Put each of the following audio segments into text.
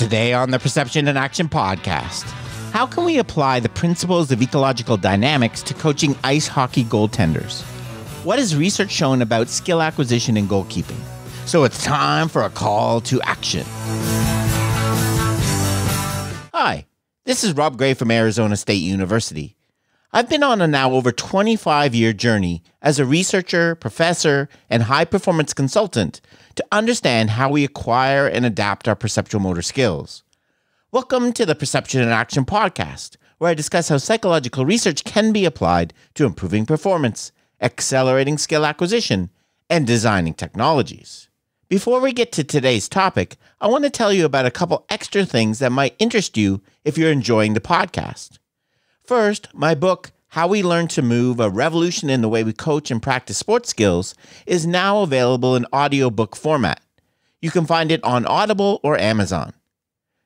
Today on the Perception and Action podcast, how can we apply the principles of ecological dynamics to coaching ice hockey goaltenders? What has research shown about skill acquisition and goalkeeping? So it's time for a call to action. Hi, this is Rob Gray from Arizona State University. I've been on a now over 25-year journey as a researcher, professor, and high-performance consultant to understand how we acquire and adapt our perceptual motor skills. Welcome to the Perception and Action podcast, where I discuss how psychological research can be applied to improving performance, accelerating skill acquisition, and designing technologies. Before we get to today's topic, I want to tell you about a couple extra things that might interest you if you're enjoying the podcast. First, my book, How We Learn to Move, A Revolution in the Way We Coach and Practice Sports Skills, is now available in audiobook format. You can find it on Audible or Amazon.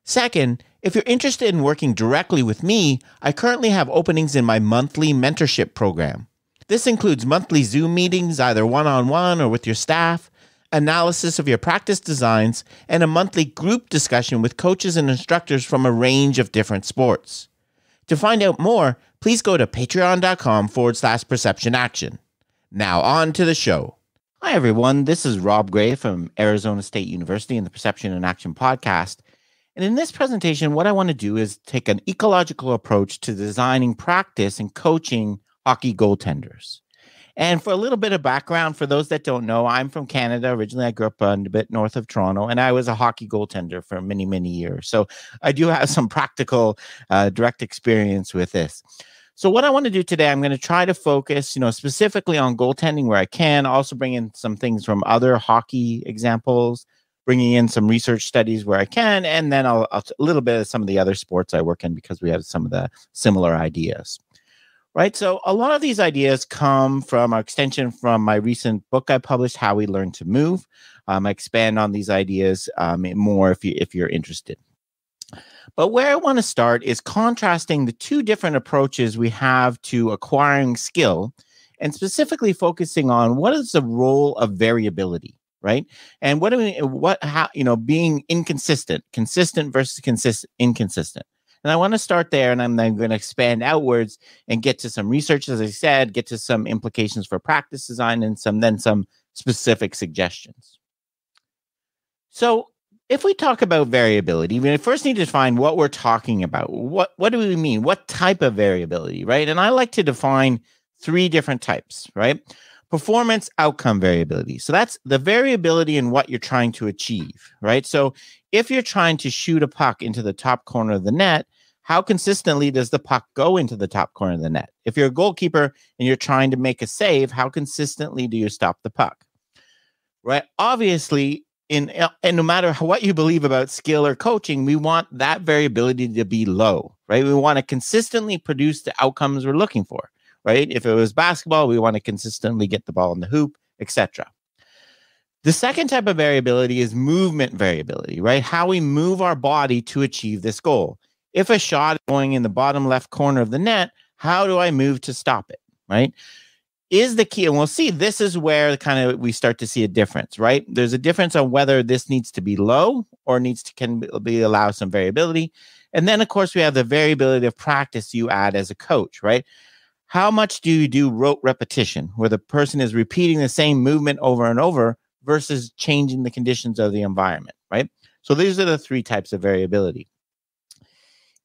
Second, if you're interested in working directly with me, I currently have openings in my monthly mentorship program. This includes monthly Zoom meetings, either one-on-one or with your staff, analysis of your practice designs, and a monthly group discussion with coaches and instructors from a range of different sports. To find out more, please go to patreon.com/perceptionaction. Now on to the show. Hi, everyone. This is Rob Gray from Arizona State University and the Perception and Action podcast. And in this presentation, what I want to do is take an ecological approach to designing practice and coaching hockey goaltenders. And for a little bit of background, for those that don't know, I'm from Canada. Originally, I grew up a bit north of Toronto, and I was a hockey goaltender for many, many years. So I do have some practical, direct experience with this. So what I want to do today, I'm going to try to focus, specifically on goaltending where I can, also bring in some things from other hockey examples, bringing in some research studies where I can, and then I'll a little bit of some of the other sports I work in because we have some of the similar ideas. Right. So a lot of these ideas come from our extension from my recent book I published, How We Learn to Move. I expand on these ideas more if you're interested. But where I want to start is contrasting the two different approaches we have to acquiring skill and specifically focusing on what is the role of variability, right? And being inconsistent, consistent versus inconsistent. And I want to start there, and I'm then going to expand outwards and get to some research, as I said, get to some implications for practice design and some specific suggestions. So if we talk about variability, we first need to define what we're talking about. What do we mean? What type of variability, right? And I like to define three different types, right? Performance outcome variability. So that's the variability in what you're trying to achieve, right? So if you're trying to shoot a puck into the top corner of the net, how consistently does the puck go into the top corner of the net? If you're a goalkeeper and you're trying to make a save, how consistently do you stop the puck? Right? Obviously, and no matter what you believe about skill or coaching, we want that variability to be low, right? We want to consistently produce the outcomes we're looking for, right? If it was basketball, we want to consistently get the ball in the hoop, etc. The second type of variability is movement variability, right? How we move our body to achieve this goal. If a shot is going in the bottom left corner of the net, how do I move to stop it, right? Is the key, and we'll see, this is where we start to see a difference, right? There's a difference on whether this needs to be low or can allow some variability. And then, of course, we have the variability of practice you add as a coach, right? How much do you do rote repetition, where the person is repeating the same movement over and over versus changing the conditions of the environment, right? So these are the three types of variability.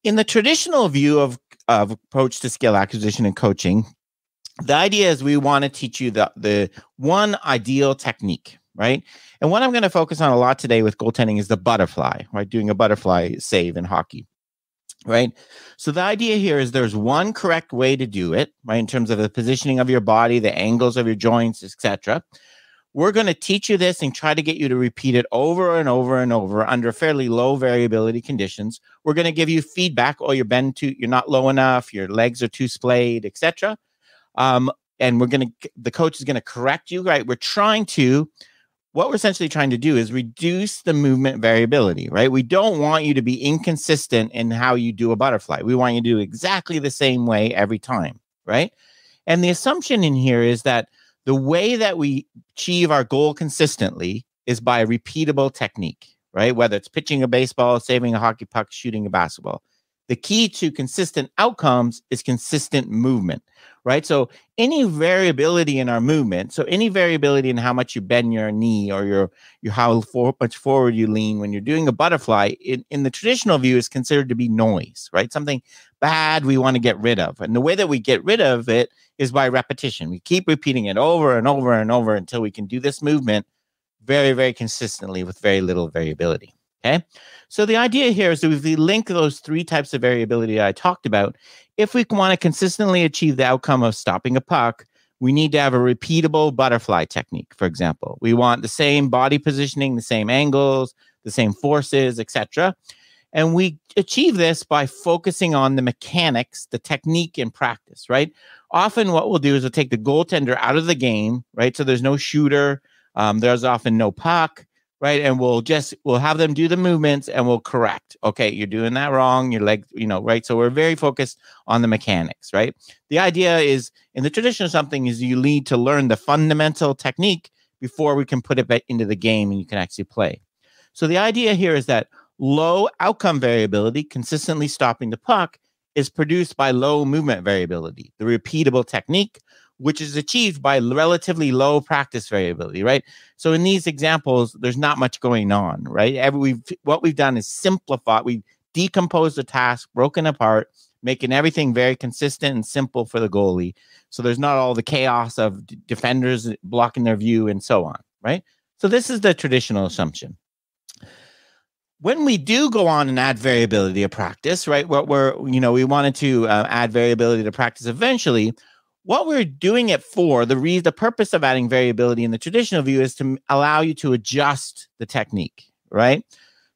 In the traditional view of approach to skill acquisition and coaching, the idea is we want to teach you the one ideal technique, right? And what I'm going to focus on a lot today with goaltending is the butterfly, right? Doing a butterfly save in hockey, right? So the idea here is there's one correct way to do it, right? In terms of the positioning of your body, the angles of your joints, etc. We're going to teach you this and try to get you to repeat it over and over and over under fairly low variability conditions. We're going to give you feedback. Oh, you're not low enough. Your legs are too splayed, etc. And the coach is going to correct you, right? What we're essentially trying to do is reduce the movement variability, right? We don't want you to be inconsistent in how you do a butterfly. We want you to do exactly the same way every time, right? And the assumption in here is that the way that we achieve our goal consistently is by a repeatable technique, right? Whether it's pitching a baseball, saving a hockey puck, shooting a basketball. The key to consistent outcomes is consistent movement, right? So any variability in our movement, so any variability in how much you bend your knee or your how much forward you lean when you're doing a butterfly, in the traditional view is considered to be noise, right? Something bad we want to get rid of. And the way that we get rid of it is by repetition. We keep repeating it over and over and over until we can do this movement very, very consistently with very little variability. Okay. So the idea here is that if we link those three types of variability I talked about, if we want to consistently achieve the outcome of stopping a puck, we need to have a repeatable butterfly technique, for example. We want the same body positioning, the same angles, the same forces, etc. And we achieve this by focusing on the mechanics, the technique in practice, right? Often what we'll do is we'll take the goaltender out of the game, right? So there's no shooter. There's often no puck, right? And we'll have them do the movements and we'll correct. Okay, you're doing that wrong. Your leg, right? So we're very focused on the mechanics, right? The idea is in the tradition of something is you need to learn the fundamental technique before we can put it back into the game and you can actually play. So the idea here is that low outcome variability, consistently stopping the puck, is produced by low movement variability, the repeatable technique, which is achieved by relatively low practice variability, right? So in these examples, there's not much going on, right? What we've done is simplify. We've decomposed the task, broken apart, making everything very consistent and simple for the goalie. So there's not all the chaos of defenders blocking their view and so on, right? So this is the traditional assumption. When we do go on and add variability to practice, right? We wanted to add variability to practice eventually. What we're doing it for, the purpose of adding variability in the traditional view is to allow you to adjust the technique, right?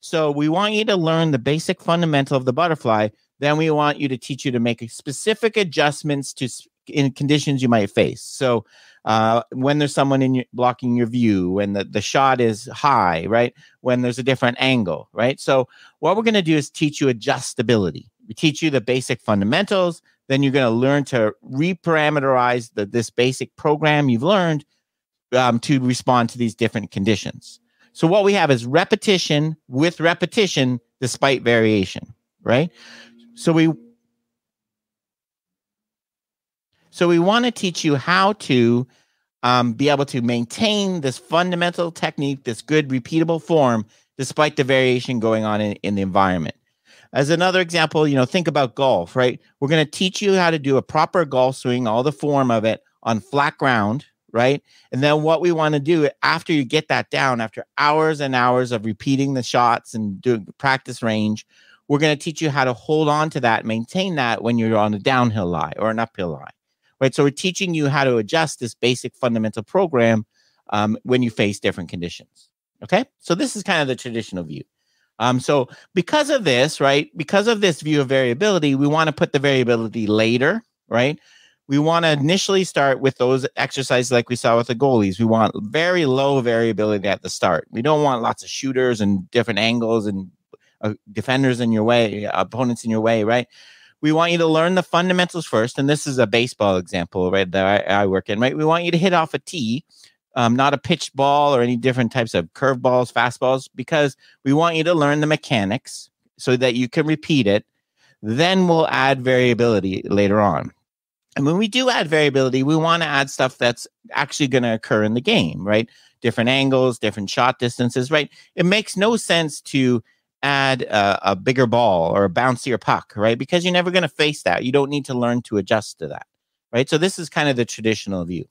So we want you to learn the basic fundamental of the butterfly. Then we want you to teach you to make specific adjustments in conditions you might face. So when there's someone blocking your view, when the shot is high, right? When there's a different angle, right? So what we're going to do is teach you adjustability. We teach you the basic fundamentals. Then you're going to learn to reparameterize this basic program you've learned to respond to these different conditions. So what we have is repetition with repetition despite variation, right? So we want to teach you how to be able to maintain this fundamental technique, this good repeatable form, despite the variation going on in the environment. As another example, think about golf, right? We're going to teach you how to do a proper golf swing, all the form of it on flat ground, right? And then what we want to do after you get that down, after hours and hours of repeating the shots and doing practice range, we're going to teach you how to hold on to that, maintain that when you're on a downhill lie or an uphill lie, right? So we're teaching you how to adjust this basic fundamental program when you face different conditions, okay? So this is kind of the traditional view. So because of this, right, because of this view of variability, we want to put the variability later, right? We want to initially start with those exercises like we saw with the goalies. We want very low variability at the start. We don't want lots of shooters and different angles and defenders in your way, opponents in your way, right? We want you to learn the fundamentals first. And this is a baseball example, right, that I work in, right? We want you to hit off a tee. Not a pitched ball or any different types of curveballs, fastballs, because we want you to learn the mechanics so that you can repeat it. Then we'll add variability later on. And when we do add variability, we want to add stuff that's actually going to occur in the game, right? Different angles, different shot distances, right? It makes no sense to add a bigger ball or a bouncier puck, right? Because you're never going to face that. You don't need to learn to adjust to that, right? So this is kind of the traditional view.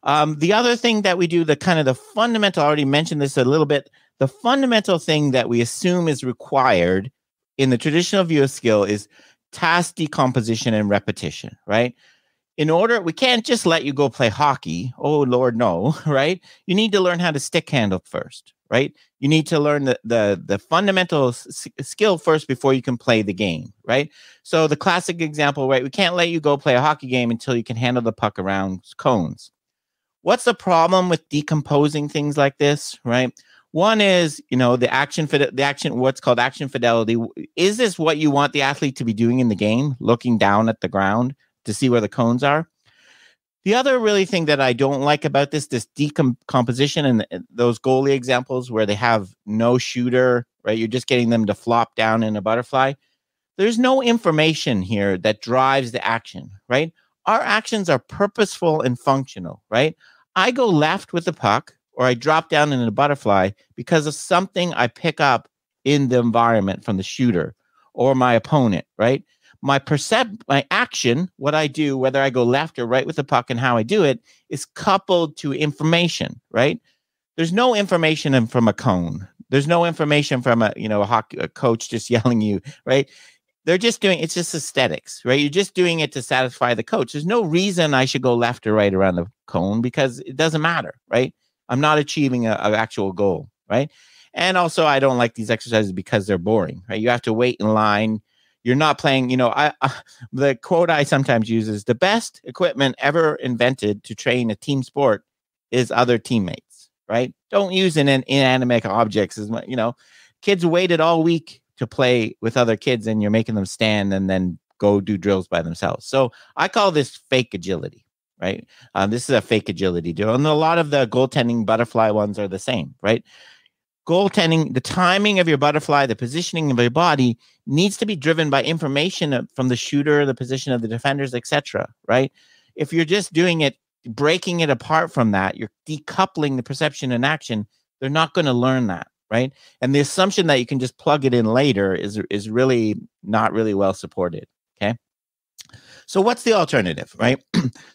The other thing that we do, the fundamental, I already mentioned this a little bit, the fundamental thing that we assume is required in the traditional view of skill is task decomposition and repetition, right? We can't just let you go play hockey. Oh, Lord, no, right? You need to learn how to stick handle first, right? You need to learn the fundamental skill first before you can play the game, right? So the classic example, right? We can't let you go play a hockey game until you can handle the puck around cones. What's the problem with decomposing things like this, right? One is, what's called action fidelity. Is this what you want the athlete to be doing in the game, looking down at the ground to see where the cones are? The other really thing that I don't like about this decomposition and those goalie examples where they have no shooter, right? You're just getting them to flop down in a butterfly. There's no information here that drives the action, right? Our actions are purposeful and functional, right? I go left with the puck or I drop down in a butterfly because of something I pick up in the environment from the shooter or my opponent, right? My action, what I do, whether I go left or right with the puck and how I do it, is coupled to information, right? There's no information from a cone. There's no information from a coach just yelling you, right? They're just doing, it's just aesthetics, right? You're just doing it to satisfy the coach. There's no reason I should go left or right around the cone because it doesn't matter, right? I'm not achieving an actual goal, right? And also, I don't like these exercises because they're boring, right? You have to wait in line. You're not playing, the quote I sometimes use is the best equipment ever invented to train a team sport is other teammates, right? Don't use inanimate objects as much, kids waited all week to play with other kids and you're making them stand and then go do drills by themselves. So I call this fake agility, right? This is a fake agility drill. And a lot of the goaltending butterfly ones are the same, right? Goaltending, the timing of your butterfly, the positioning of your body needs to be driven by information from the shooter, the position of the defenders, etc. Right? If you're just doing it, breaking it apart from that, you're decoupling the perception and action. They're not going to learn that, right? And the assumption that you can just plug it in later is really not really well supported. Okay. So what's the alternative, right?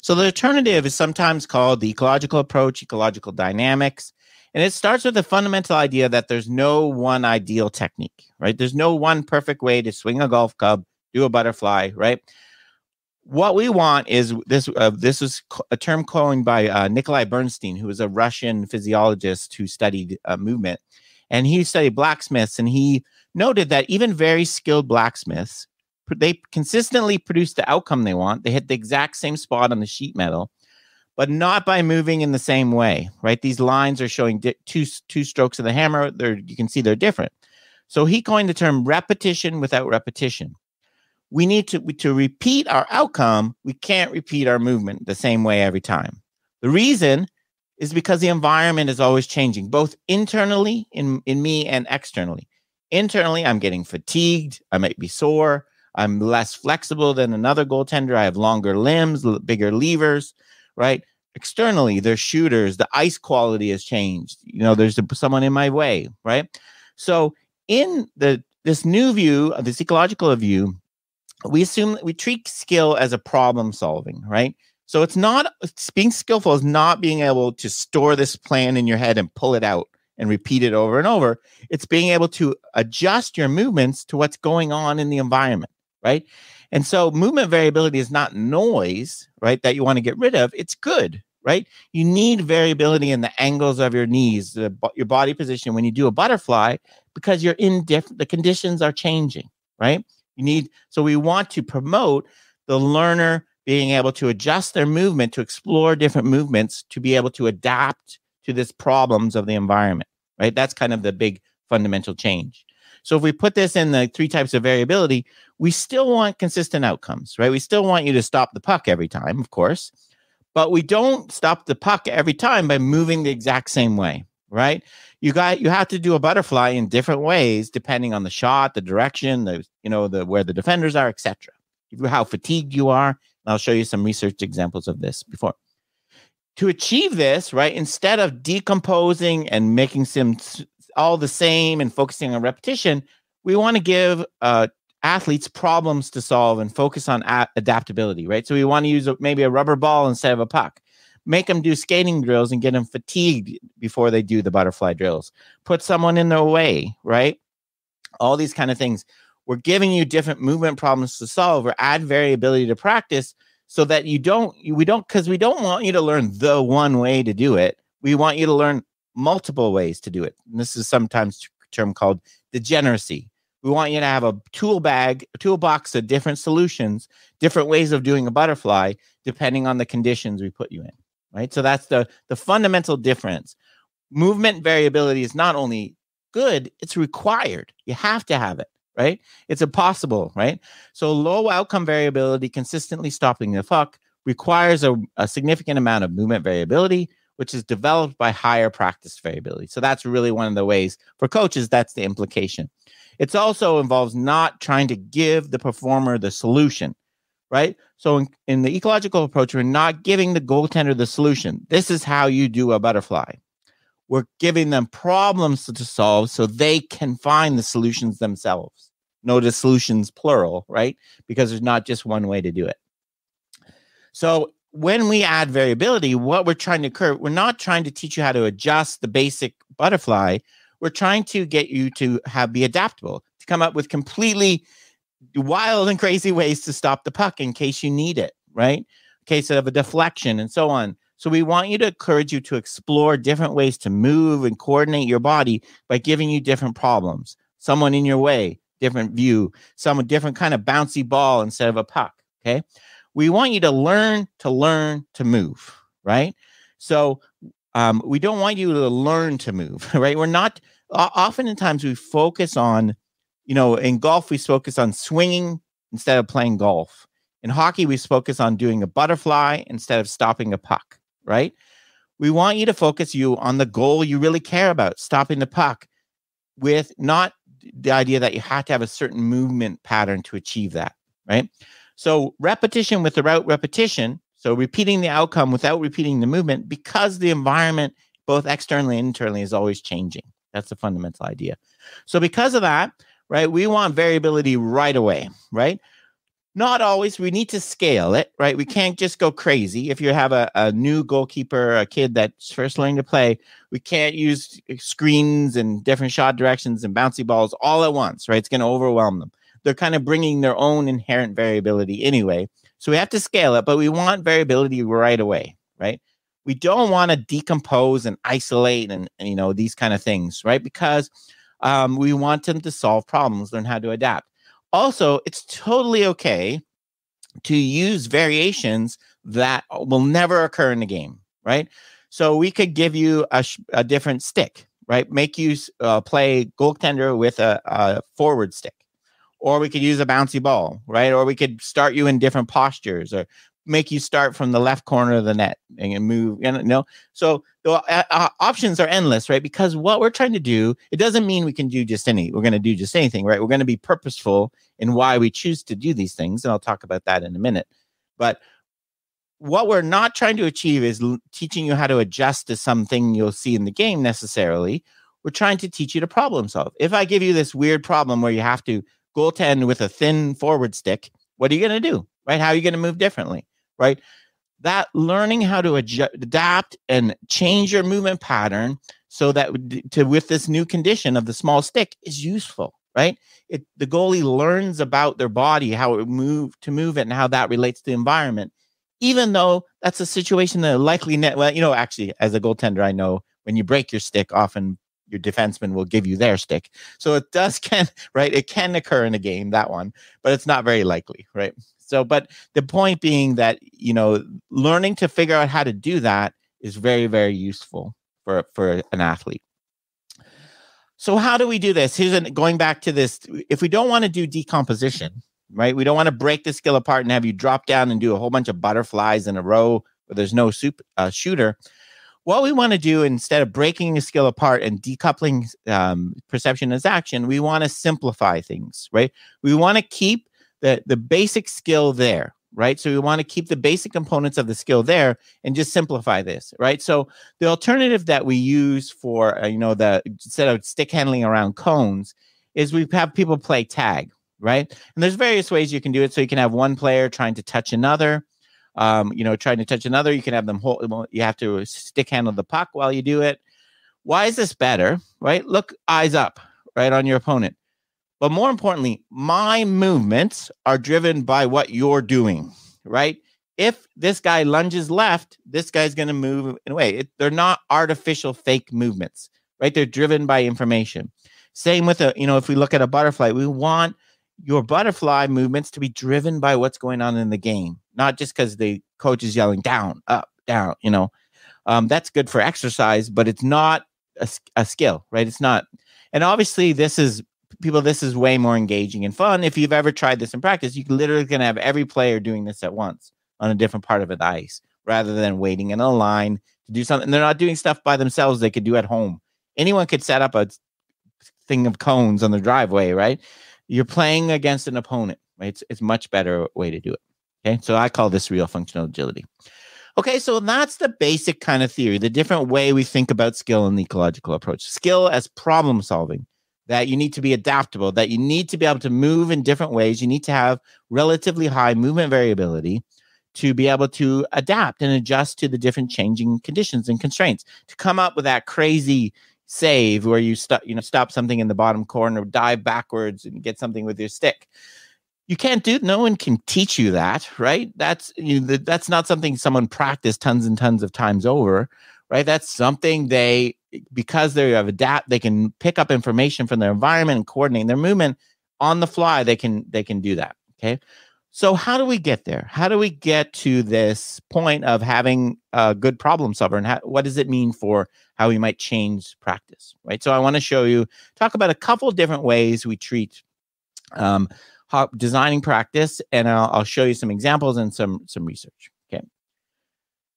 So the alternative is sometimes called the ecological approach, ecological dynamics. And it starts with the fundamental idea that there's no one ideal technique, right? There's no one perfect way to swing a golf club, do a butterfly, right? What we want is this. This is a term coined by Nikolai Bernstein, who was a Russian physiologist who studied movement. And he studied blacksmiths, and he noted that even very skilled blacksmiths, they consistently produce the outcome they want. They hit the exact same spot on the sheet metal, but not by moving in the same way, right? These lines are showing two strokes of the hammer. You can see they're different. So he coined the term repetition without repetition. We need to repeat our outcome. We can't repeat our movement the same way every time. The reason is because the environment is always changing, both internally in me and externally. Internally, I'm getting fatigued. I might be sore. I'm less flexible than another goaltender. I have longer limbs, bigger levers, right? Externally, there's shooters. The ice quality has changed. There's someone in my way, right? So in this new view, this ecological view, we assume that we treat skill as a problem solving, right? So being skillful is not being able to store this plan in your head and pull it out and repeat it over and over. It's being able to adjust your movements to what's going on in the environment, right? And so movement variability is not noise, right, that you want to get rid of. It's good, right? You need variability in the angles of your knees, your body position when you do a butterfly, because you're in the conditions are changing, right? So we want to promote the learner being able to adjust their movement, to explore different movements, to be able to adapt to these problems of the environment, right? That's kind of the big fundamental change. So if we put this in the 3 types of variability, we still want consistent outcomes, right? We still want you to stop the puck every time, of course, but we don't stop the puck every time by moving the exact same way, right? You have to do a butterfly in different ways depending on the shot, the direction, where the defenders are, etc. How fatigued you are. I'll show you some research examples of this before. To achieve this, right, instead of decomposing and making some all the same and focusing on repetition, we want to give athletes problems to solve and focus on adaptability, right? So we want to use maybe a rubber ball instead of a puck. Make them do skating drills and get them fatigued before they do the butterfly drills. Put someone in their way, right? All these kind of things. We're giving you different movement problems to solve or add variability to practice so that we don't want you to learn the one way to do it. We want you to learn multiple ways to do it. And this is sometimes a term called degeneracy. We want you to have a toolbox of different solutions, different ways of doing a butterfly, depending on the conditions we put you in, right? So that's the fundamental difference. Movement variability is not only good, it's required. You have to have it, right? It's impossible, right? So low outcome variability, consistently stopping the puck, requires a significant amount of movement variability, which is developed by higher practice variability. So that's really one of the ways for coaches, that's the implication. It also involves not trying to give the performer the solution, right? So in the ecological approach, we're not giving the goaltender the solution. This is how you do a butterfly. We're giving them problems to solve so they can find the solutions themselves. Notice solutions plural, right? Because there's not just one way to do it. So when we add variability, what we're trying to curve, we're not trying to teach you how to adjust the basic butterfly. We're trying to get you to be adaptable, to come up with completely wild and crazy ways to stop the puck in case you need it, right? In case of a deflection and so on. So we want you to encourage you to explore different ways to move and coordinate your body by giving you different problems. Someone in your way, different view, some different kind of bouncy ball instead of a puck, okay? We want you to learn to move, right? So we don't want you to learn to move, right? We're not, oftentimes we focus on, in golf, we focus on swinging instead of playing golf. In hockey, we focus on doing a butterfly instead of stopping a puck, right? We want you to focus on the goal you really care about, stopping the puck, with not the idea that you have to have a certain movement pattern to achieve that, right? So repetition without repetition, so repeating the outcome without repeating the movement, because the environment, both externally and internally, is always changing. That's the fundamental idea. So because of that, right, we want variability right away, right? Not always. We need to scale it, right? We can't just go crazy. If you have a new goalkeeper, a kid that's first learning to play, we can't use screens and different shot directions and bouncy balls all at once, right? It's going to overwhelm them. They're kind of bringing their own inherent variability anyway. So we have to scale it, but we want variability right away, right? We don't want to decompose and isolate and these kind of things, right? Because we want them to solve problems, learn how to adapt. Also, it's totally okay to use variations that will never occur in the game, right? So we could give you a different stick, right? Make you play goaltender with a forward stick. Or we could use a bouncy ball, right? Or we could start you in different postures, or make you start from the left corner of the net and move, So the options are endless, right? Because what we're trying to do, it doesn't mean we can do we're going to do just anything, right? We're going to be purposeful in why we choose to do these things. And I'll talk about that in a minute. But what we're not trying to achieve is teaching you how to adjust to something you'll see in the game necessarily. We're trying to teach you to problem solve. If I give you this weird problem where you have to goaltend with a thin forward stick, what are you going to do, right? How are you going to move differently, right? That learning how to adapt and change your movement pattern so that with this new condition of the small stick is useful, right? The goalie learns about their body, how it move it, and how that relates to the environment, even though that's a situation that likely actually, as a goaltender, I know when you break your stick, often your defenseman will give you their stick. So it right? It can occur in a game, that one, but it's not very likely, right? So, but the point being that, learning to figure out how to do that is very, very useful for an athlete. So how do we do this? Going back to this, if we don't want to do decomposition, right? We don't want to break the skill apart and have you drop down and do a whole bunch of butterflies in a row where there's no shooter. What we want to do, instead of breaking the skill apart and decoupling perception as action, we want to simplify things, right? We want to keep the basic skill there, right? So we want to keep the basic components of the skill there and just simplify this, right? So the alternative that we use for, instead of stick handling around cones, is we have people play tag, right? And there's various ways you can do it. So you can have one player trying to touch another. Trying to touch another, you can have them you have to stick handle the puck while you do it. Why is this better, right? Look, eyes up, right, on your opponent. But more importantly, my movements are driven by what you're doing, right? If this guy lunges left, this guy's going to move in a way. They're not artificial fake movements, right? They're driven by information. Same with if we look at a butterfly, we want your butterfly movements to be driven by what's going on in the game, not just because the coach is yelling down, up, down, that's good for exercise, but it's not a skill, right? It's not. And obviously this is way more engaging and fun. If you've ever tried this in practice, you literally can have every player doing this at once. on a different part of the ice rather than waiting in a line to do something. And they're not doing stuff by themselves they could do at home. Anyone could set up a thing of cones on the driveway, right? You're playing against an opponent, right? It's much better way to do it. Okay, so I call this real functional agility. Okay, so that's the basic kind of theory, the different way we think about skill in the ecological approach. Skill as problem solving, that you need to be adaptable, that you need to be able to move in different ways. You need to have relatively high movement variability to be able to adapt and adjust to the different changing conditions and constraints, to come up with that crazy save where you stop something in the bottom corner, dive backwards and get something with your stick. You can't do. No one can teach you that, right? That's not something someone practiced tons and tons of times over, right? That's something because they have they can pick up information from their environment and coordinate their movement on the fly. They can do that. Okay, so how do we get there? How do we get to this point of having a good problem solver, and what does it mean for how we might change practice, right? So I want to talk about a couple of different ways we treat designing practice, and I'll show you some examples and some research. Okay,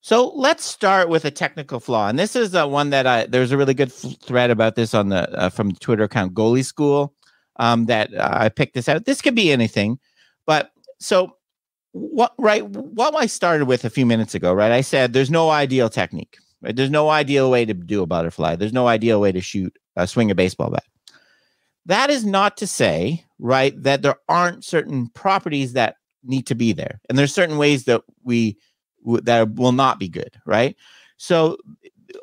so let's start with a technical flaw, and this is one that there's a really good thread about this on the from the Twitter account Goalie School that I picked this out. This could be anything, but so what I started with a few minutes ago, right? I said there's no ideal technique, right? There's no ideal way to do a butterfly. There's no ideal way to swing a baseball bat. That is not to say, right, that there aren't certain properties that need to be there. And there's certain ways that that will not be good, right? So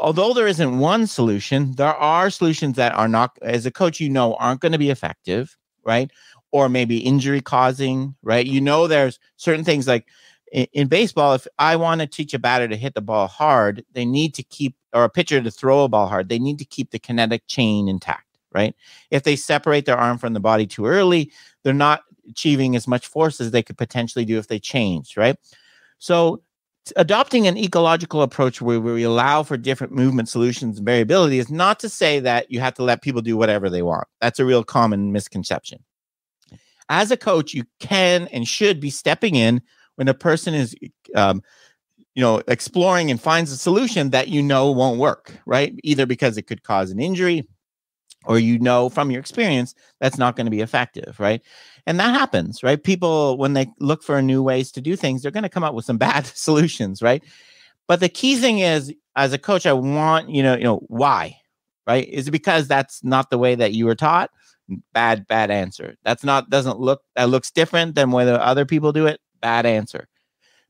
although there isn't one solution, there are solutions that are not, as a coach, aren't going to be effective, right? Or maybe injury causing, right? There's certain things like in baseball, if I want to teach a batter to hit the ball hard, they need to or a pitcher to throw a ball hard, they need to keep the kinetic chain intact. Right? If they separate their arm from the body too early, they're not achieving as much force as they could potentially do if they changed, right? So adopting an ecological approach where we allow for different movement solutions and variability is not to say that you have to let people do whatever they want. That's a real common misconception. As a coach, you can and should be stepping in when a person is exploring and finds a solution that won't work, right? Either because it could cause an injury, or from your experience, that's not going to be effective, right? And that happens, right? People, when they look for new ways to do things, they're going to come up with some bad solutions, right? But the key thing is, as a coach, I want, why, right? Is it because that's not the way that you were taught? Bad answer. That looks different than whether other people do it. Bad answer.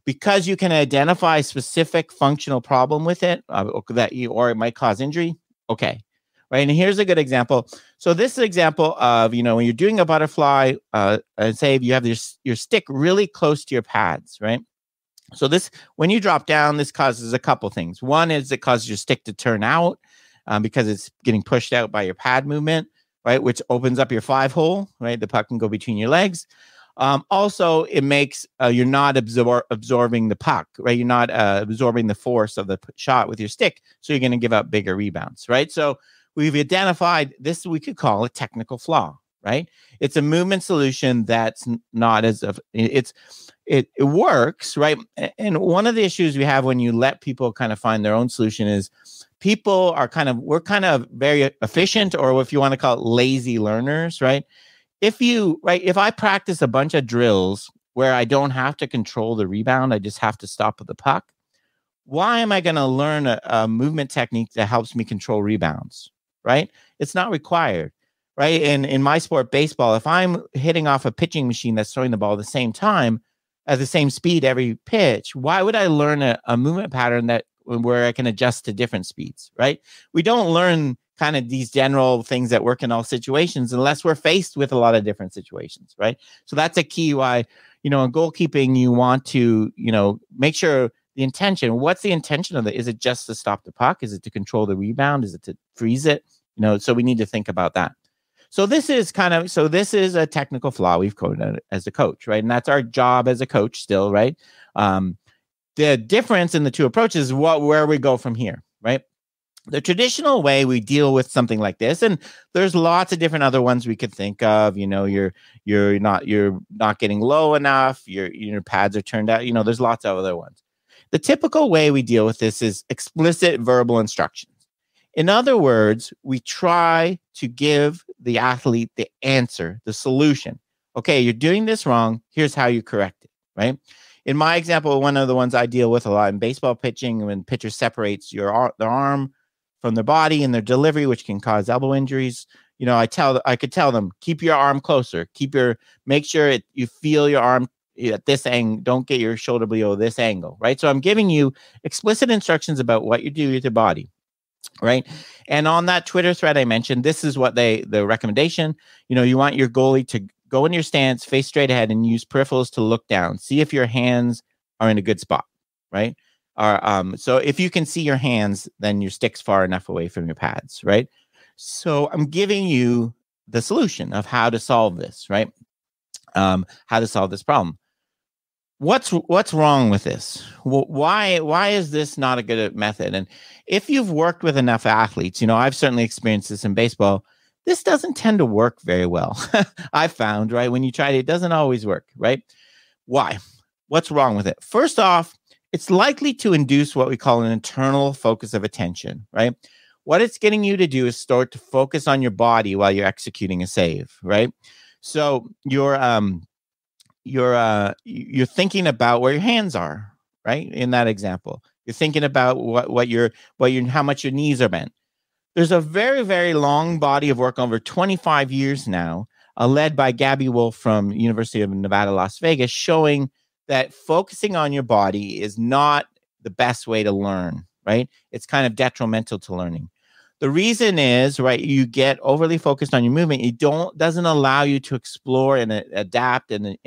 Because you can identify a specific functional problem with it, or it might cause injury. Okay. Right. And here's a good example. So this is an example of, when you're doing a butterfly, say if you have your stick really close to your pads, right? So when you drop down, this causes a couple things. One is it causes your stick to turn out because it's getting pushed out by your pad movement, right? Which opens up your 5-hole, right? The puck can go between your legs. Also, it makes you're not absorbing the puck, right? You're not absorbing the force of the shot with your stick. So you're going to give up bigger rebounds, right? So we've identified this, we could call a technical flaw, right? It's a movement solution that's not it works, right? And one of the issues we have when you let people kind of find their own solution is we're kind of very efficient, or if you want to call it lazy learners, right? If I practice a bunch of drills where I don't have to control the rebound, I just have to stop with the puck, why am I going to learn a movement technique that helps me control rebounds? Right? It's not required, right? And in my sport, baseball, if I'm hitting off a pitching machine that's throwing the ball at the same time, at the same speed every pitch, why would I learn a movement pattern where I can adjust to different speeds, right? We don't learn kind of these general things that work in all situations unless we're faced with a lot of different situations, right? So that's a key why, in goalkeeping, you want to, make sure the intention. What's the intention of it? Is it just to stop the puck? Is it to control the rebound? Is it to freeze it? So we need to think about that. So this is a technical flaw we've coded as a coach, right? And that's our job as a coach still, right? The difference in the two approaches is where we go from here, right? The traditional way we deal with something like this, and there's lots of different other ones we could think of. You're not getting low enough. Your pads are turned out. There's lots of other ones. The typical way we deal with this is explicit verbal instructions. In other words, we try to give the athlete the answer, the solution. Okay, you're doing this wrong. Here's how you correct it, right? In my example, one of the ones I deal with a lot in baseball pitching, when pitcher separates their arm from their body and their delivery, which can cause elbow injuries. I could tell them, keep your arm closer, make sure you feel your arm at this angle. Don't get your shoulder below this angle, right? So I'm giving you explicit instructions about what you do with your body, right? And on that Twitter thread I mentioned, this is what the recommendation, you want your goalie to go in your stance, face straight ahead, and use peripherals to look down. See if your hands are in a good spot, right? So if you can see your hands, then your stick's far enough away from your pads, right? So I'm giving you the solution of how to solve this, right? How to solve this problem. What's wrong with this? Why is this not a good method? And if you've worked with enough athletes, I've certainly experienced this in baseball. This doesn't tend to work very well. I've found, right? When you try it doesn't always work, right? Why? What's wrong with it? First off, it's likely to induce what we call an internal focus of attention, right? What it's getting you to do is start to focus on your body while you're executing a save, right? So you're thinking about where your hands are, right? In that example, you're thinking about how much your knees are bent. There's a very, very long body of work over 25 years now, led by Gabby Wolf from University of Nevada, Las Vegas, showing that focusing on your body is not the best way to learn, right? It's kind of detrimental to learning. The reason is, right, you get overly focused on your movement. It doesn't allow you to explore and adapt and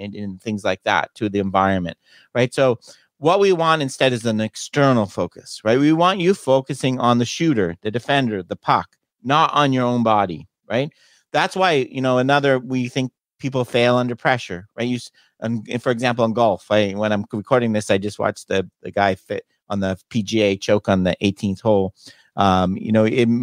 things like that to the environment, right? So what we want instead is an external focus, right? We want you focusing on the shooter, the defender, the puck, not on your own body, right? That's why, we think people fail under pressure, right? For example, in golf, when I'm recording this, I just watched the guy fit on the PGA choke on the 18th hole.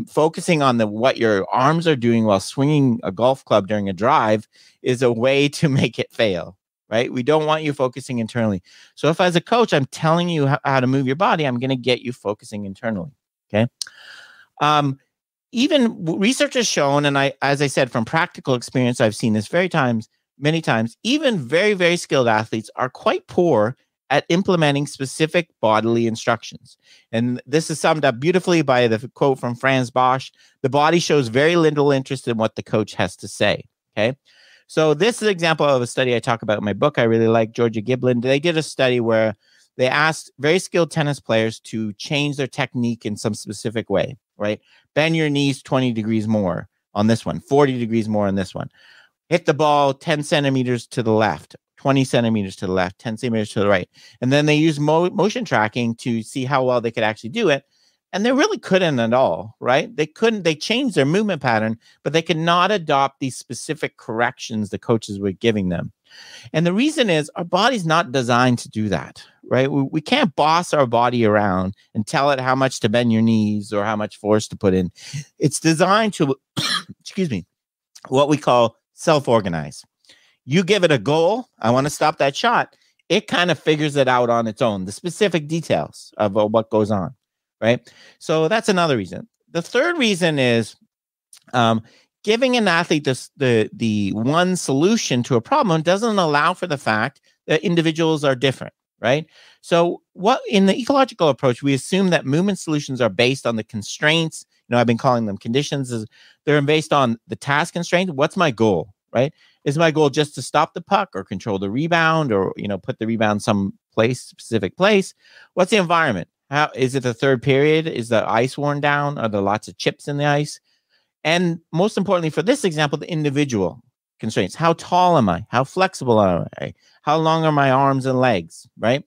Focusing on what your arms are doing while swinging a golf club during a drive is a way to make it fail, right? We don't want you focusing internally. So if as a coach, I'm telling you how to move your body, I'm going to get you focusing internally, okay? Even research has shown, and as I said, from practical experience, I've seen this many times, even very, very skilled athletes are quite poor at implementing specific bodily instructions. And this is summed up beautifully by the quote from Franz Bosch: the body shows very little interest in what the coach has to say, okay? So this is an example of a study I talk about in my book. I really like Georgia Giblin. They did a study where they asked very skilled tennis players to change their technique in some specific way, right? Bend your knees 20 degrees more on this one, 40 degrees more on this one. Hit the ball 10 centimeters to the left, 20 centimeters to the left, 10 centimeters to the right. And then they use motion tracking to see how well they could actually do it. And they really couldn't at all, right? They changed their movement pattern, but they could not adopt these specific corrections the coaches were giving them. And the reason is our body's not designed to do that, right? We can't boss our body around and tell it how much to bend your knees or how much force to put in. It's designed to, excuse me, what we call self-organize. You give it a goal, I want to stop that shot. It kind of figures it out on its own, the specific details of what goes on, right? So that's another reason. The third reason is giving an athlete the one solution to a problem doesn't allow for the fact that individuals are different, right? So what in the ecological approach, we assume that movement solutions are based on the constraints. I've been calling them conditions. They're based on the task constraint. What's my goal, right? Is my goal just to stop the puck or control the rebound or, put the rebound specific place? What's the environment? How is it the third period? Is the ice worn down? Are there lots of chips in the ice? And most importantly, for this example, the individual constraints. How tall am I? How flexible am I? How long are my arms and legs, right?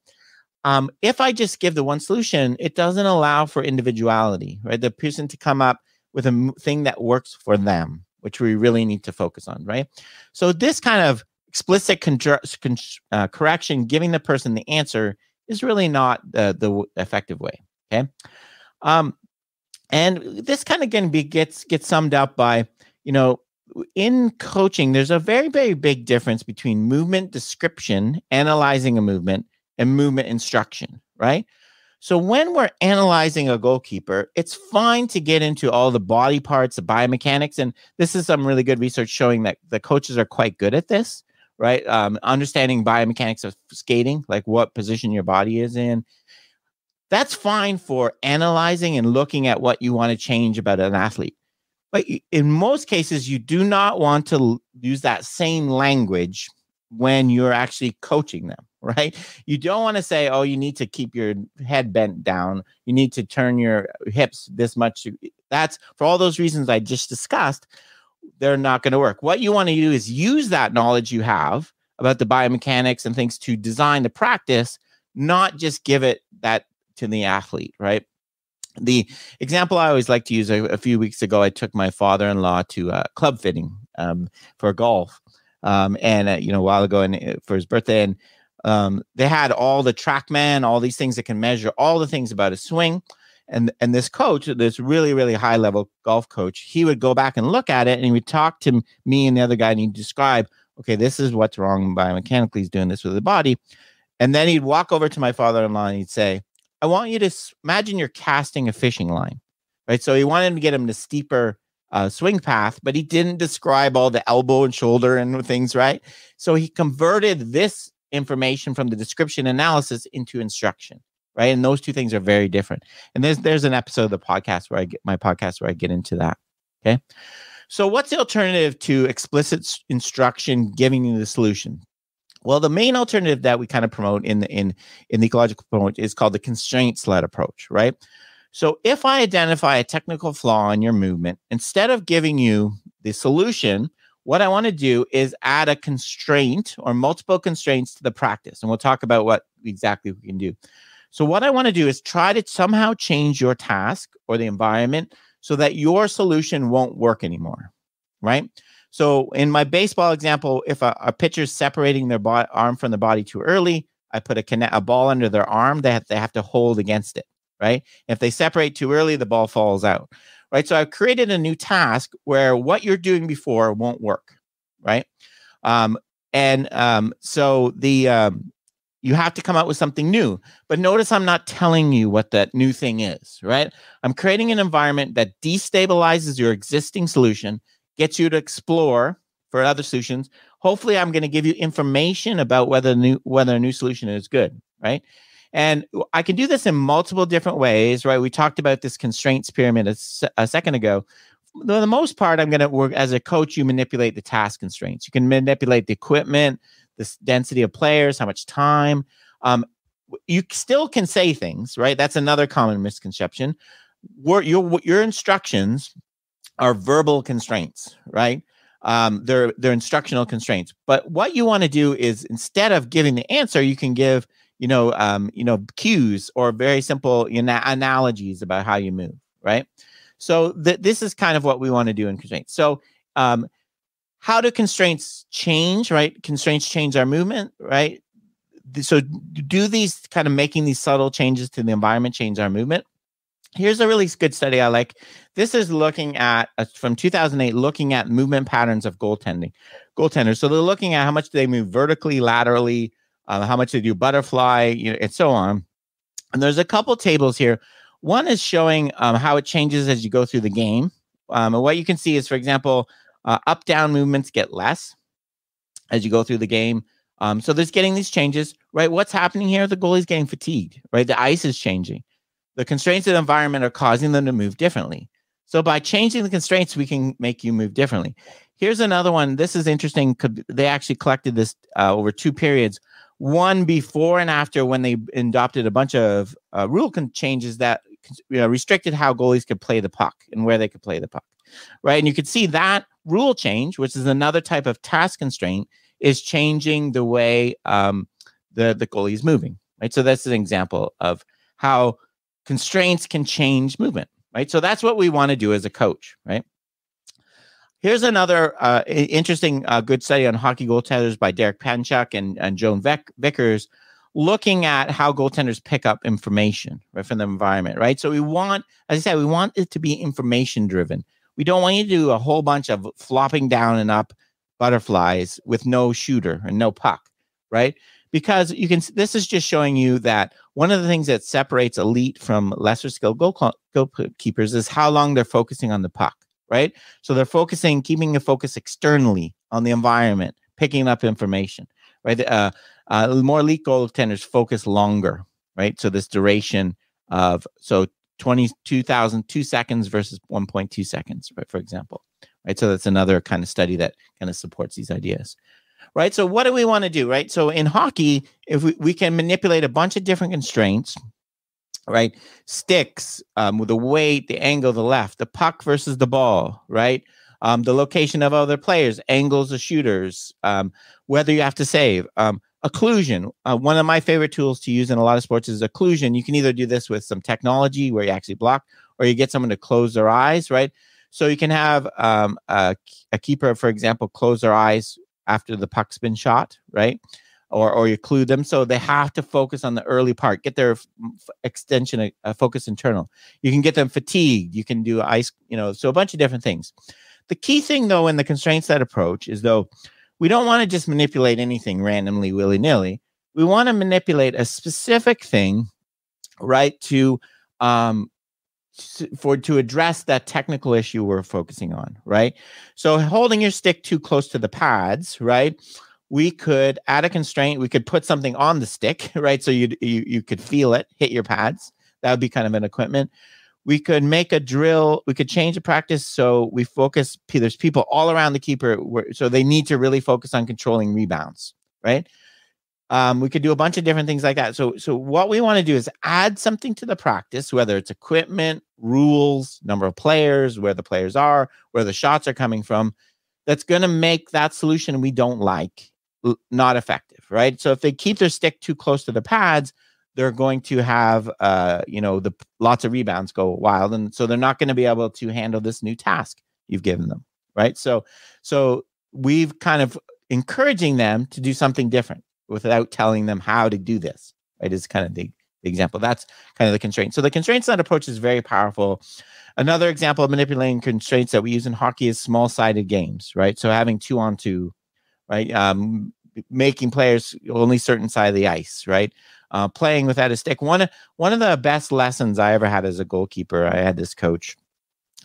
If I just give the one solution, it doesn't allow for individuality, right? The person to come up with a thing that works for them, which we really need to focus on, right? So this kind of explicit correction, giving the person the answer, is really not the effective way, okay? And this kind of gets summed up by, in coaching, there's a very, very big difference between movement description, analyzing a movement, and movement instruction, right? So when we're analyzing a goalkeeper, it's fine to get into all the body parts, the biomechanics, and this is some really good research showing that the coaches are quite good at this, right? Understanding biomechanics of skating, like what position your body is in. That's fine for analyzing and looking at what you want to change about an athlete. But in most cases, you do not want to use that same language when you're actually coaching them, right? You don't want to say, oh, you need to keep your head bent down. You need to turn your hips this much. That's for all those reasons I just discussed, they're not going to work. What you want to do is use that knowledge you have about the biomechanics and things to design the practice, not just give it that to the athlete, right? The example I always like to use, a few weeks ago, I took my father-in-law to club fitting for golf. A while ago for his birthday. And they had all the TrackMan, all these things that can measure all the things about a swing. And this coach, this really, really high-level golf coach, he would go back and look at it, and he would talk to me and the other guy, and he'd describe, okay, this is what's wrong biomechanically. He's doing this with the body. And then he'd walk over to my father-in-law, and he'd say, I want you to imagine you're casting a fishing line, right? So he wanted to get him to steeper swing path, but he didn't describe all the elbow and shoulder and things, right? So he converted this information from the description analysis into instruction, right? And those two things are very different. And there's an episode of the podcast where I get into that. Okay. So what's the alternative to explicit instruction giving you the solution? Well, the main alternative that we kind of promote in the ecological approach is called the constraints-led approach, right? So if I identify a technical flaw in your movement, instead of giving you the solution, what I want to do is add a constraint or multiple constraints to the practice. And we'll talk about what exactly we can do. So what I want to do is try to somehow change your task or the environment so that your solution won't work anymore, right? So in my baseball example, if a pitcher's separating their arm from the body too early, I put a ball under their arm. They have to hold against it, right? If they separate too early, the ball falls out, right? So I've created a new task where what you're doing before won't work, right? You have to come up with something new. But notice I'm not telling you what that new thing is, right? I'm creating an environment that destabilizes your existing solution, gets you to explore for other solutions. Hopefully, I'm going to give you information about whether a new solution is good, right? And I can do this in multiple different ways, right? We talked about this constraints pyramid a second ago. For the most part, I'm going to work as a coach. You manipulate the task constraints. You can manipulate the equipment, the density of players, how much time. You still can say things, right? That's another common misconception. Your instructions are verbal constraints, right? They're instructional constraints. But what you want to do is, instead of giving the answer, you can give cues or very simple analogies about how you move, right? So this is kind of what we want to do in constraints. So how do constraints change, right? Constraints change our movement, right? So do these kind of making these subtle changes to the environment change our movement? Here's a really good study I like. This is looking at, from 2008, looking at movement patterns of goaltenders. So they're looking at how much they move vertically, laterally, how much they do butterfly, and so on. And there's a couple tables here. One is showing how it changes as you go through the game. And what you can see is, for example, up-down movements get less as you go through the game. So there's getting these changes, right? What's happening here? The goalie's getting fatigued, right? The ice is changing. The constraints of the environment are causing them to move differently. So by changing the constraints, we can make you move differently. Here's another one. This is interesting. They actually collected this over 2 periods. One before and after, when they adopted a bunch of rule changes that restricted how goalies could play the puck and where they could play the puck, right? And you could see that rule change, which is another type of task constraint, is changing the way the goalie is moving, right? So that's an example of how constraints can change movement, right? So that's what we want to do as a coach, right? Here's another interesting good study on hockey goaltenders by Derek Panchuk and Joan Vickers, looking at how goaltenders pick up information, right, from the environment, right? So we want, as I said, we want it to be information driven. We don't want you to do a whole bunch of flopping down and up butterflies with no shooter and no puck, right? Because this is just showing you that one of the things that separates elite from lesser skilled goalkeepers is how long they're focusing on the puck, right? So they're keeping the focus externally on the environment, picking up information, right? More elite goaltenders focus longer, right? So this duration of 22,002 seconds versus 1.2 seconds, right, for example, right? So that's another kind of study that kind of supports these ideas, right? So what do we want to do, right? So in hockey, if we can manipulate a bunch of different constraints, right? Sticks, with the weight, the angle, the left, the puck versus the ball, right? The location of other players, angles of shooters, whether you have to save, occlusion. One of my favorite tools to use in a lot of sports is occlusion. You can either do this with some technology where you actually block, or you get someone to close their eyes, right? So you can have a keeper, for example, close their eyes after the puck's been shot, right? Or you occlude them, so they have to focus on the early part, get their extension, focus internal. You can get them fatigued. You can do ice, so a bunch of different things. The key thing, though, in the constraint set approach is, though, we don't want to just manipulate anything randomly, willy-nilly. We want to manipulate a specific thing, right, to address that technical issue we're focusing on, right? So holding your stick too close to the pads, right? We could add a constraint. We could put something on the stick, right? So you could feel it hit your pads. That would be kind of an equipment. We could make a drill. We could change the practice so we focus. There's people all around the keeper, so they need to really focus on controlling rebounds, right? We could do a bunch of different things like that. So what we want to do is add something to the practice, whether it's equipment, rules, number of players, where the players are, where the shots are coming from, that's going to make that solution we don't like not effective, right? So if they keep their stick too close to the pads, they're going to have, lots of rebounds go wild. And so they're not going to be able to handle this new task you've given them, right? So we've kind of encouraging them to do something different without telling them how to do this, right? Is kind of the example. That's kind of the constraint. So the constraint set approach is very powerful. Another example of manipulating constraints that we use in hockey is small-sided games, right? So having 2-on-2, right? Making players only certain side of the ice, right? Playing without a stick. One of the best lessons I ever had as a goalkeeper, I had this coach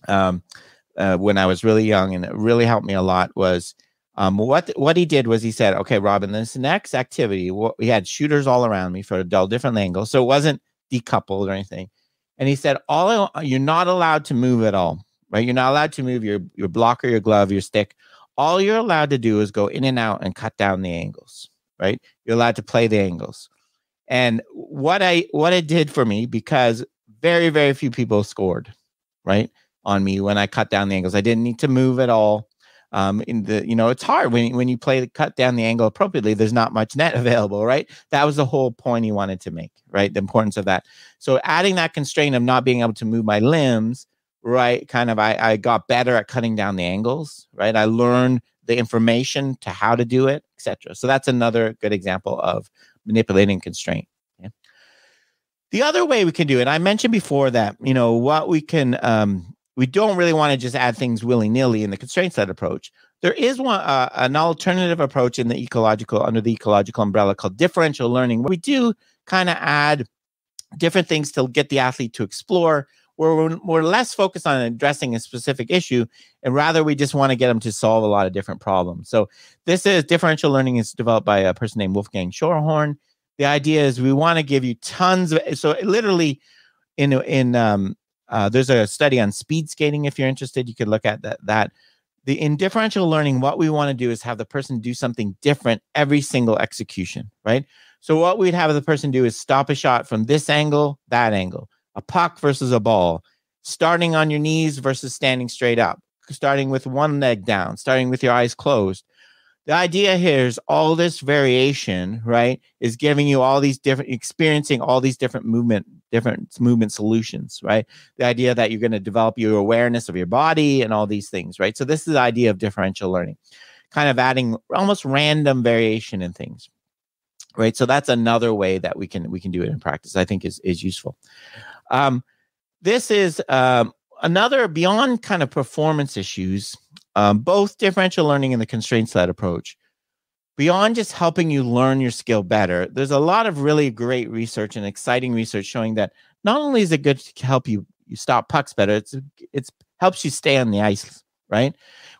when I was really young, and it really helped me a lot, was what he did was he said, okay, Robin, this next activity, we had shooters all around me for a different angle, so it wasn't decoupled or anything. And he said, you're not allowed to move at all, right? You're not allowed to move your blocker, your glove, your stick. All you're allowed to do is go in and out and cut down the angles, right? You're allowed to play the angles. And what it did for me, because very, very few people scored, right, on me when I cut down the angles. I didn't need to move at all. It's hard when you cut down the angle appropriately. There's not much net available, right? That was the whole point he wanted to make, right? The importance of that. So adding that constraint of not being able to move my limbs, right? Kind of, I got better at cutting down the angles, right? I learned the information to how to do it, etc. So that's another good example of manipulating constraint. Okay? The other way we can do it, I mentioned before that, what we can, we don't really want to just add things willy-nilly in the constraint set approach. There is an alternative approach under the ecological umbrella called differential learning, where we do kind of add different things to get the athlete to explore, where we're less focused on addressing a specific issue, and rather we just want to get them to solve a lot of different problems. So this is differential learning is developed by a person named Wolfgang Schorhorn. The idea is we want to give you tons of, so literally there's a study on speed skating. If you're interested, you could look at that. In differential learning, what we want to do is have the person do something different every single execution, right? So what we'd have the person do is stop a shot from this angle, that angle, a puck versus a ball, starting on your knees versus standing straight up, starting with one leg down, starting with your eyes closed. The idea here is all this variation, right, is giving you all these experiencing all these different movement solutions, right? The idea that you're going to develop your awareness of your body and all these things, right? So this is the idea of differential learning, kind of adding almost random variation in things. right? So that's another way that we can do it in practice. I think is useful. This is another beyond kind of performance issues. Both differential learning and the constraints-led approach, beyond just helping you learn your skill better, there's a lot of really great research and exciting research showing that not only is it good to help you stop pucks better, it's helps you stay on the ice, right?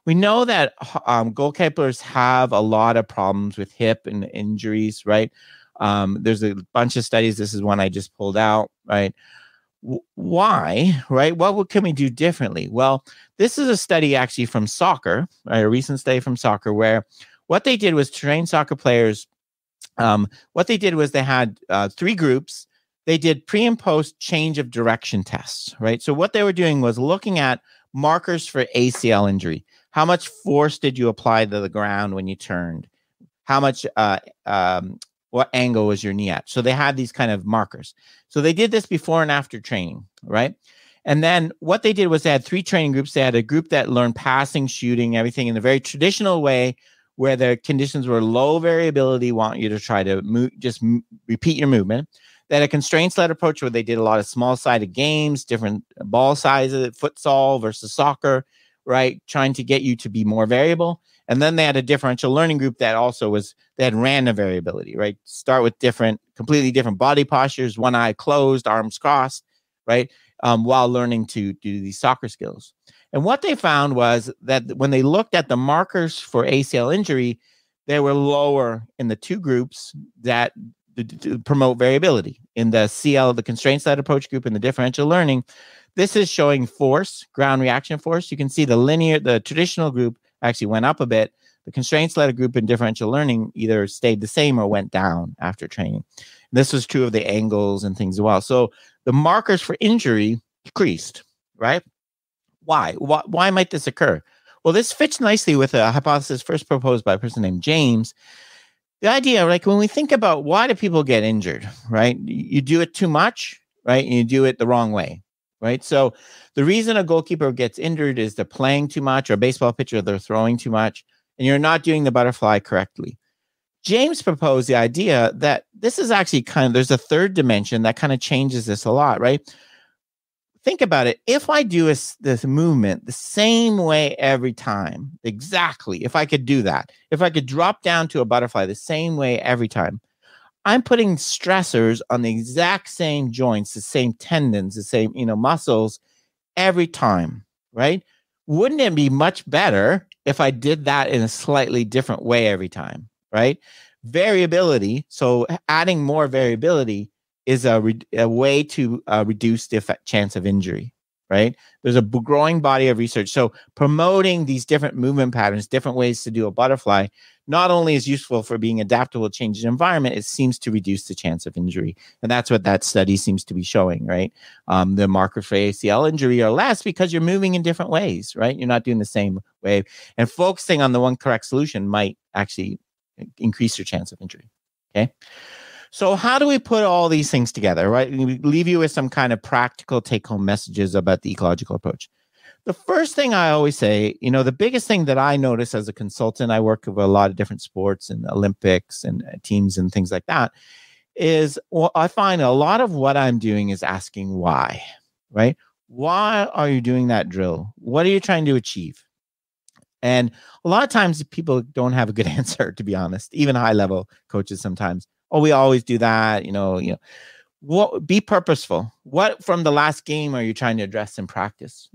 We know that goalkeepers have a lot of problems with hip and injuries, right? There's a bunch of studies. This is one I just pulled out, right? Why, right? What can we do differently? Well, this is a study actually from soccer, right? A recent study from soccer where what they did was train soccer players. What they did was they had 3 groups. They did pre and post change of direction tests, right? So what they were doing was looking at markers for ACL injury. How much force did you apply to the ground when you turned? How much, what angle was your knee at? So they had these kind of markers. So they did this before and after training, right? And then what they did was they had 3 training groups. They had a group that learned passing, shooting, everything in a very traditional way, where the conditions were low variability, want you to try to repeat your movement. They had a constraints-led approach where they did a lot of small-sided games, different ball sizes, futsal versus soccer, right? Trying to get you to be more variable. And then they had a differential learning group that also they had random variability, right? Start with completely different body postures, one eye closed, arms crossed, right? While learning to do these soccer skills. And what they found was that when they looked at the markers for ACL injury, they were lower in the 2 groups that to promote variability. In the CL, the constraints-led approach group, and the differential learning, this is showing force, ground reaction force. You can see the traditional group actually went up a bit. The constraints-led group in differential learning either stayed the same or went down after training. This was true of the angles and things as well. So the markers for injury decreased, right? Why? Why might this occur? Well, this fits nicely with a hypothesis first proposed by a person named James. The idea, like when we think about why do people get injured, right? You do it too much, right? And you do it the wrong way, right? So the reason a goalkeeper gets injured is they're playing too much, or a baseball pitcher, they're throwing too much, and you're not doing the butterfly correctly. James proposed the idea that this is actually there's a third dimension that kind of changes this a lot, right? Think about it. If I do this movement the same way every time, exactly, if I could do that, if I could drop down to a butterfly the same way every time, I'm putting stressors on the exact same joints, the same tendons, the same, muscles every time, right? Wouldn't it be much better if I did that in a slightly different way every time, right? Variability. So adding more variability is a way to reduce the chance of injury, right? There's a growing body of research. So promoting these different movement patterns, different ways to do a butterfly, not only is useful for being adaptable to changing environment, it seems to reduce the chance of injury. And that's what that study seems to be showing, right? The markers for ACL injury are less because you're moving in different ways, right? You're not doing the same way. And focusing on the one correct solution might actually increase your chance of injury, okay? So how do we put all these things together, right? We leave you with some kind of practical take-home messages about the ecological approach. The first thing I always say, the biggest thing that I notice as a consultant, I work with a lot of different sports and Olympics and teams and things like that, is I find a lot of what I'm doing is asking why, right? Why are you doing that drill? What are you trying to achieve? And a lot of times people don't have a good answer, to be honest, even high-level coaches sometimes. Oh, we always do that, What, be purposeful. What from the last game are you trying to address in practice?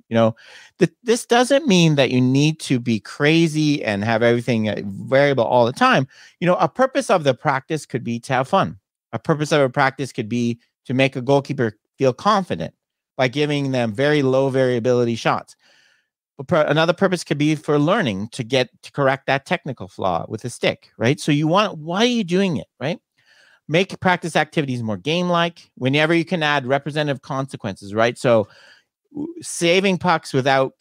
This doesn't mean that you need to be crazy and have everything variable all the time. A purpose of the practice could be to have fun. A purpose of a practice could be to make a goalkeeper feel confident by giving them very low variability shots. Another purpose could be for learning to correct that technical flaw with a stick, right? So why are you doing it, right? Make practice activities more game-like. Whenever you can add representative consequences, right? So saving pucks without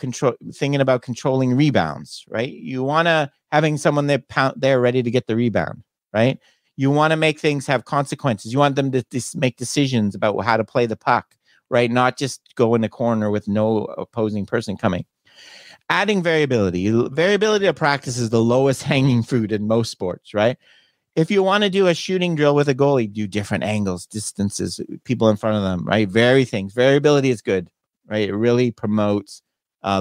thinking about controlling rebounds, right? You want to having someone there ready to get the rebound, right? You want to make things have consequences. You want them to make decisions about how to play the puck, right? Not just go in the corner with no opposing person coming. Adding variability. Variability of practice is the lowest hanging fruit in most sports, right? If you want to do a shooting drill with a goalie, do different angles, distances, people in front of them, right? Variability is good, right? It really promotes.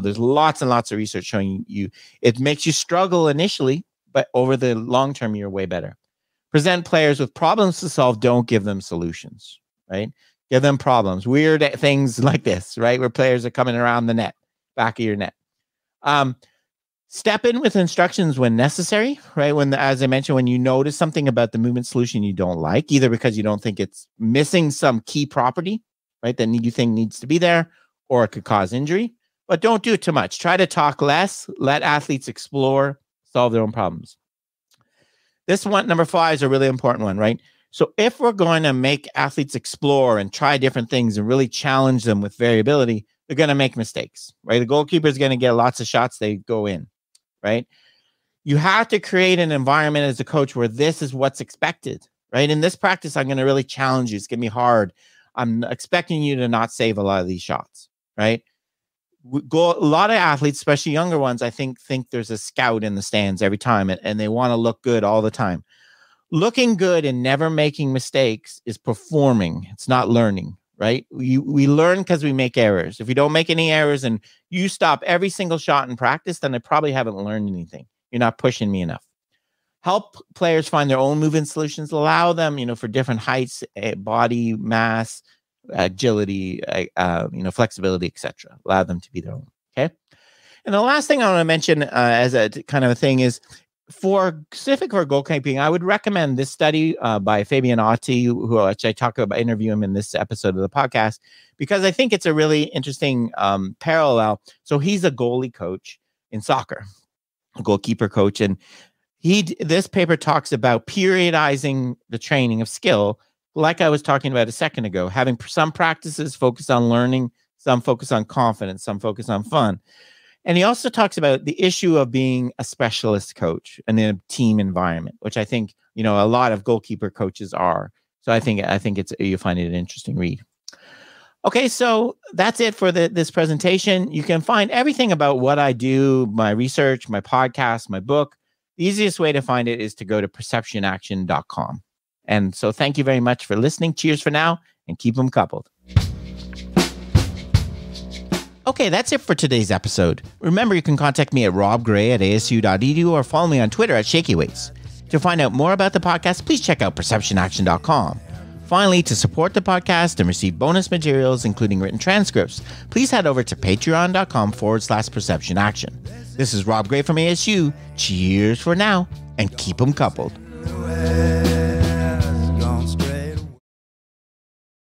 There's lots and lots of research showing you it makes you struggle initially, but over the long term, you're way better. Present players with problems to solve. Don't give them solutions, right? Give them problems, weird things like this, right? Where players are coming around the net, back of your net. Step in with instructions when necessary, right? As I mentioned, when you notice something about the movement solution you don't like, either because you don't think it's missing some key property, right, that you think needs to be there, or it could cause injury, but don't do it too much. Try to talk less, let athletes explore, solve their own problems. This one, number 5, is a really important one, right? So if we're going to make athletes explore and try different things and really challenge them with variability, they're going to make mistakes, right? The goalkeeper is going to get lots of shots, they go in. Right? You have to create an environment as a coach where this is what's expected, right? In this practice, I'm going to really challenge you. It's going to be hard. I'm expecting you to not save a lot of these shots, right? A lot of athletes, especially younger ones, I think there's a scout in the stands every time, and they want to look good all the time. Looking good and never making mistakes is performing. It's not learning, right? We learn because we make errors. If we don't make any errors and you stop every single shot in practice, then I probably haven't learned anything. You're not pushing me enough. Help players find their own movement solutions. Allow them, for different heights, body mass, agility, flexibility, etc. Allow them to be their own. Okay. And the last thing I want to mention as a kind of a thing is, specific for goalkeeping, I would recommend this study by Fabian Otti, which I talk about, interview him in this episode of the podcast, because I think it's a really interesting parallel. So he's a goalie coach in soccer, a goalkeeper coach, and this paper talks about periodizing the training of skill, like I was talking about a second ago, having some practices focus on learning, some focus on confidence, some focus on fun. And he also talks about the issue of being a specialist coach in a team environment, which I think, a lot of goalkeeper coaches are. So I think you'll find it an interesting read. Okay, so that's it for this presentation. You can find everything about what I do, my research, my podcast, my book. The easiest way to find it is to go to perceptionaction.com. And so thank you very much for listening. Cheers for now, and keep them coupled. Okay, that's it for today's episode. Remember, you can contact me at robgray@asu.edu or follow me on Twitter at ShakyWeights. To find out more about the podcast, please check out perceptionaction.com. Finally, to support the podcast and receive bonus materials, including written transcripts, please head over to patreon.com/perceptionaction. This is Rob Gray from ASU. Cheers for now, and keep them coupled.